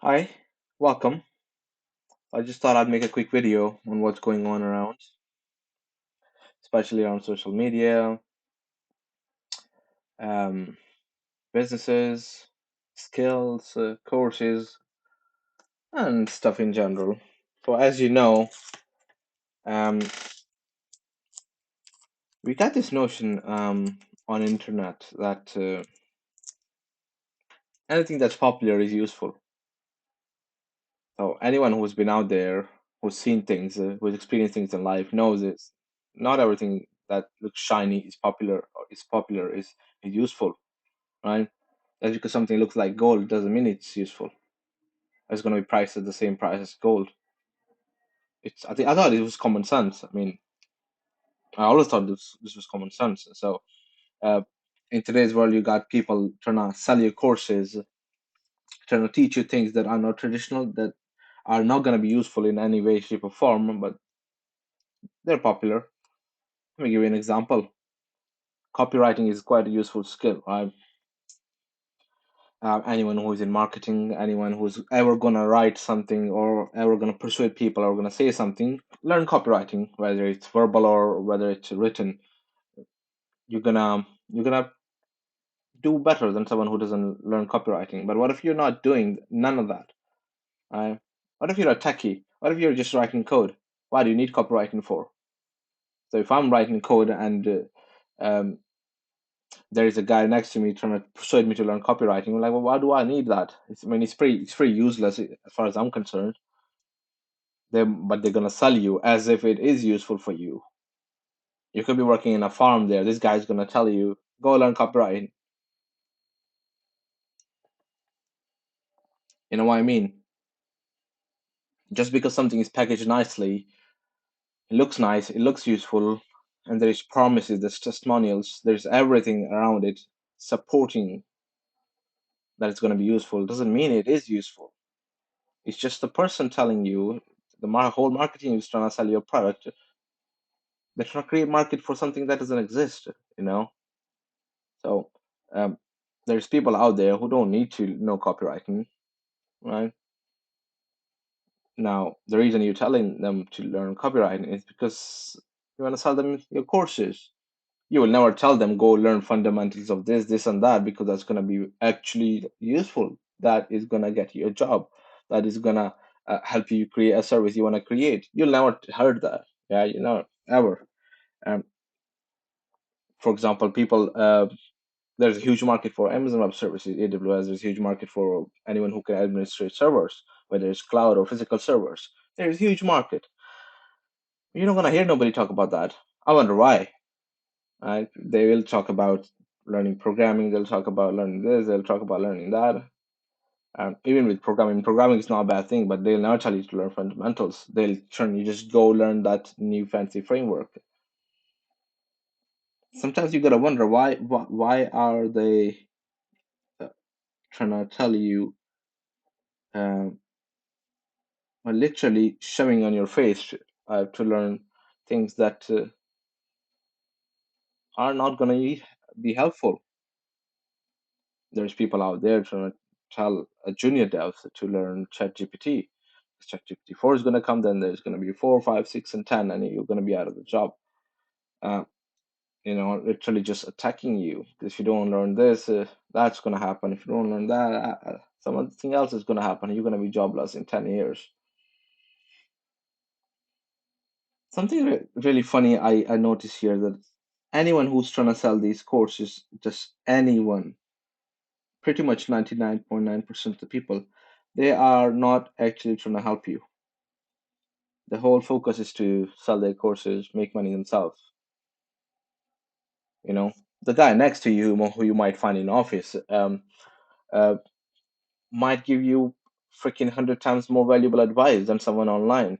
Hi, welcome. I just thought I'd make a quick video on what's going on around, especially on social media, um, businesses, skills, courses, and stuff in general. So, as you know, um, we got this notion on internet that anything that's popular is useful. So, anyone who's been out there, who's seen things, who's experienced things in life, knows this. Not everything that looks shiny is popular or is popular is useful, right? Just because something looks like gold doesn't mean it's useful. It's going to be priced at the same price as gold. I thought it was common sense. I mean, I always thought this was common sense. So, uh, in today's world, you got people trying to sell you courses, trying to teach you things that are not traditional, that are not going to be useful in any way, shape, or form, but they're popular. Let me give you an example. Copywriting is quite a useful skill, right? Anyone who's in marketing, anyone who's ever gonna write something or ever gonna persuade people or gonna say something, learn copywriting, whether it's verbal or whether it's written. You're gonna do better than someone who doesn't learn copywriting. But what if you're not doing none of that? Right? What if you're a techie? What if you're just writing code? Why do you need copywriting for? So if I'm writing code and there is a guy next to me trying to persuade me to learn copywriting, I'm like, well, why do I need that? I mean, it's pretty useless as far as I'm concerned. But they're gonna sell you as if it is useful for you. You could be working in a farm there. This guy's gonna tell you, go learn copywriting. You know what I mean? Just because something is packaged nicely, it looks nice, it looks useful, and there's promises, there's testimonials, there's everything around it supporting that it's gonna be useful, doesn't mean it is useful. It's just the person telling you, whole marketing is trying to sell your product. They're trying to create market for something that doesn't exist, you know? So um, there's people out there who don't need to know copywriting, right? Now, the reason you're telling them to learn copywriting is because you want to sell them your courses. You will never tell them go learn fundamentals of this, and that because that's going to be actually useful. That is going to get you a job. That is going to help you create a service you want to create. You'll never heard that. Yeah, you know, ever. Um, for example, people there's a huge market for Amazon Web Services, AWS. There's a huge market for anyone who can administrate servers, whether it's cloud or physical servers. There's a huge market. You're not gonna hear nobody talk about that. I wonder why. Right? They will talk about learning programming. They'll talk about learning this. They'll talk about learning that. Even with programming is not a bad thing, but they'll never tell you to learn fundamentals. They'll turn you just go learn that new fancy framework. Sometimes you gotta wonder why are they uh, trying to tell you um, literally shoving on your face to learn things that are not going to be helpful. There's people out there trying to tell a junior dev to learn ChatGPT. ChatGPT 4 is going to come, then there's going to be 4, 5, 6, and 10, and you're going to be out of the job. Uh, literally just attacking you. If you don't learn this, that's going to happen. If you don't learn that, something else is going to happen. You're going to be jobless in 10 years. Something really funny I notice here that anyone who's trying to sell these courses, just anyone, pretty much 99.9% of the people, they are not actually trying to help you. The whole focus is to sell their courses, make money themselves. You know, the guy next to you who you might find in office uh, might give you freaking 100 times more valuable advice than someone online.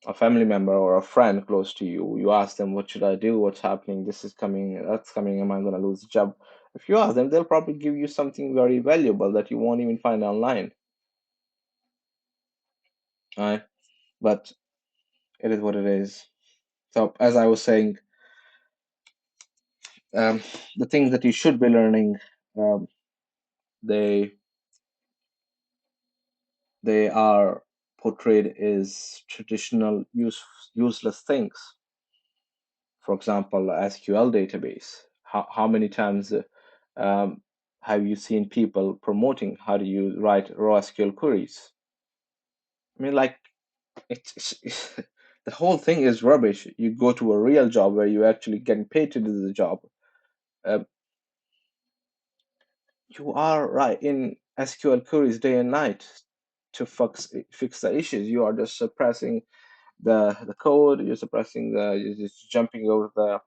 A family member or a friend close to you, you ask them, what should I do? What's happening? This is coming, that's coming. Am I going to lose the job? If you ask them, they'll probably give you something very valuable that you won't even find online. Right? But it is what it is. So, as I was saying, um, the things that you should be learning, um, they They are portrayed as traditional useless things. For example, SQL database. How many times um, have you seen people promoting how do you write raw SQL queries? I mean, like it's the whole thing is rubbish. You go to a real job where you actually getting paid to do the job. Uh, you are right in SQL queries day and night to fix the issues. You are just suppressing the code. You're suppressing you're just jumping over the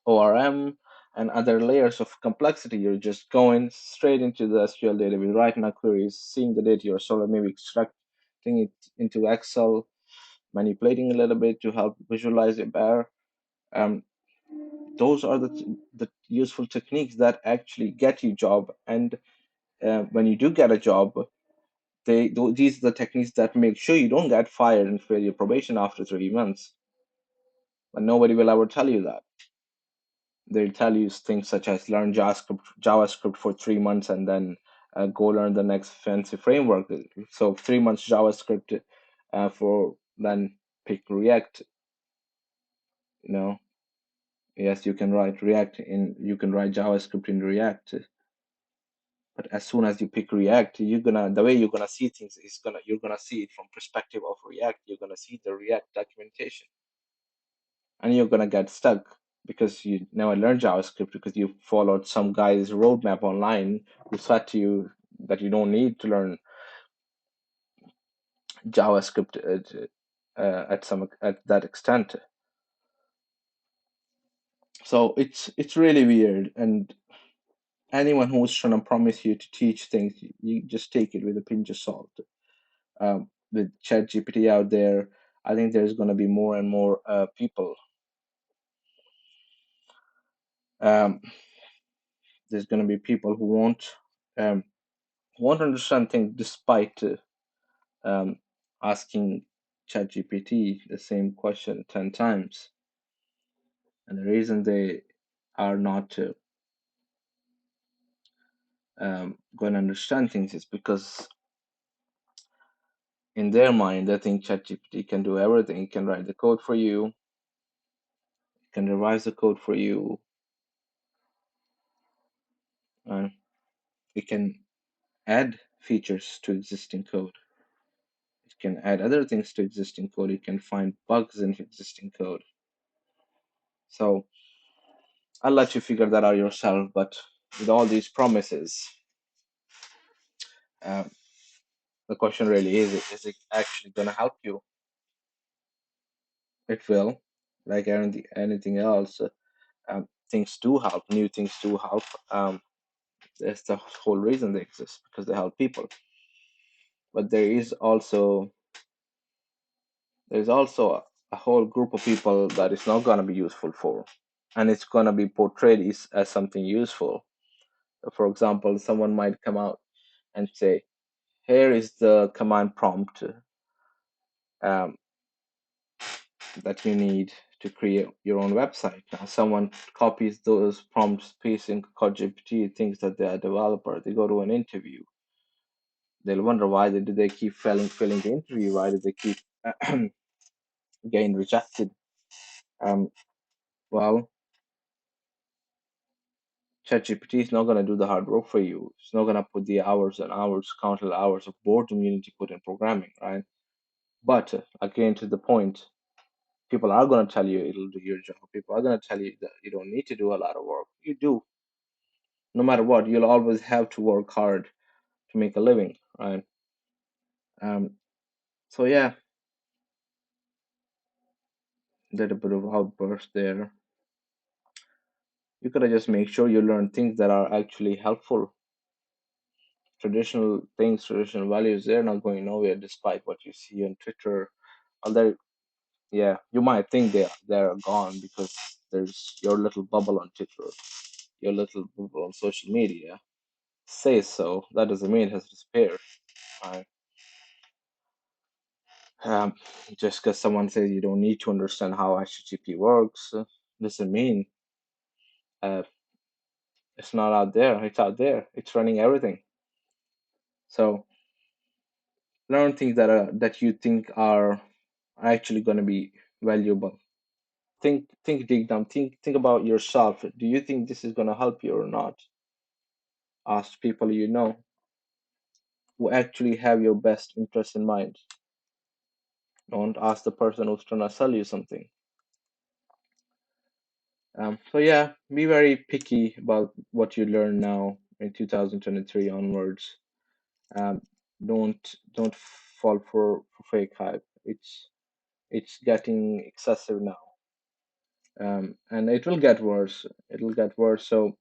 ORM and other layers of complexity. You're just going straight into the SQL database, writing our queries, seeing the data you're sort of maybe extracting it into Excel, manipulating a little bit to help visualize it better. Um, those are the useful techniques that actually get you job. And when you do get a job, these are the techniques that make sure you don't get fired and fail your probation after 3 months. But nobody will ever tell you that. They'll tell you things such as learn JavaScript for 3 months and then go learn the next fancy framework. So 3 months JavaScript for then pick React. You know, yes, you can write JavaScript in React, but as soon as you pick React, the way you're gonna see things is you're gonna see it from perspective of React. You're gonna see the React documentation, and you're gonna get stuck because you never learned JavaScript because you followed some guy's roadmap online who said to you that you don't need to learn JavaScript at that extent. So it's really weird, and anyone who's trying to promise you to teach things, you just take it with a pinch of salt. With ChatGPT out there, I think there's going to be more and more people. Um, there's going to be people who um, won't understand things despite um, asking ChatGPT the same question 10 times. And the reason they are not going to understand things is because in their mind they think ChatGPT can do everything. It can write the code for you, it can revise the code for you, and it can add features to existing code. It can add other things to existing code. It can find bugs in existing code. So I'll let you figure that out yourself. But with all these promises, um, the question really is it actually going to help you? It will. Like anything else, things do help. New things do help. That's the whole reason they exist because they help people. But there's also a whole group of people that it's not going to be useful for, and it's going to be portrayed as something useful. For example, someone might come out and say, here is the command prompt um, that you need to create your own website. Now someone copies those prompts, pastes in ChatGPT, thinks that they're a developer. They go to an interview. They'll wonder why did they keep failing the interview? Why did they keep getting rejected? Um, well, ChatGPT is not going to do the hard work for you. It's not going to put the hours and hours, countless hours of boredom you need to put in programming, right? But again, to the point, people are going to tell you it'll do your job. People are going to tell you that you don't need to do a lot of work. You do. No matter what, you'll always have to work hard to make a living, right? Um, so yeah, did a bit of outburst there. You gotta just make sure you learn things that are actually helpful. Traditional things, traditional values, they're not going nowhere despite what you see on Twitter. Although, yeah, you might think they're gone because there's your little bubble on Twitter, your little bubble on social media says so. That doesn't mean it has disappeared. Right? Um, just because someone says you don't need to understand how HTTP works doesn't mean uh, it's not out there. It's out there. It's running everything. So Learn things that you think are actually going to be valuable. Think dig down. Think about yourself. Do you think this is going to help you or not? Ask people you know who actually have your best interest in mind. Don't ask the person who's trying to sell you something. So yeah, be very picky about what you learn now in 2023 onwards. Um, don't fall for fake hype. It's getting excessive now, and it will get worse. It'll get worse. So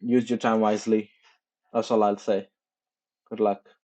use your time wisely. That's all I'll say. Good luck.